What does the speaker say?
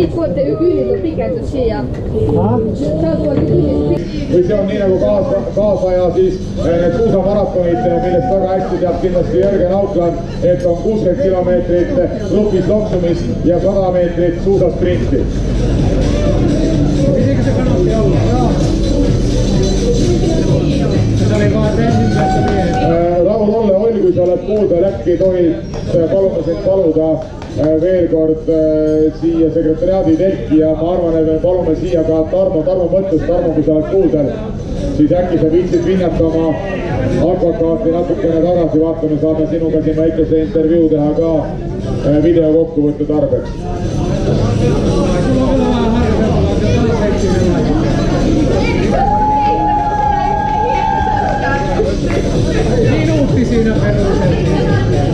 Siit voitte kyyditä pikentyksiä. Täältä voitte kyyditä. Või see on nii nagu kaasaja siis need suusamaratonid, millest väga hästi teab kindlasti Jörgen Aukland, et on 60 kilomeetrit grupis loksumist ja 100 meetrit suusasprinti. Pitikö se kannatti olla? Se oli vaan ensimmäistä miehet. Rahul Olle Oll, kui sa oled kuulda, äkki tohid palume sind paluda veel kord siia sekretariaadi telki ja ma arvan, et me palume siia ka Tarmo mõttes, Tarmo, kui sa oled kuuldel, siis äkki sa viitsid vinnata oma advokaati natukene tagasi, vaatame, saame sinuga siin väikese intervjuu teha ka video kokkuvõtte tarbeks. Minuutti siinä peruuteltiin.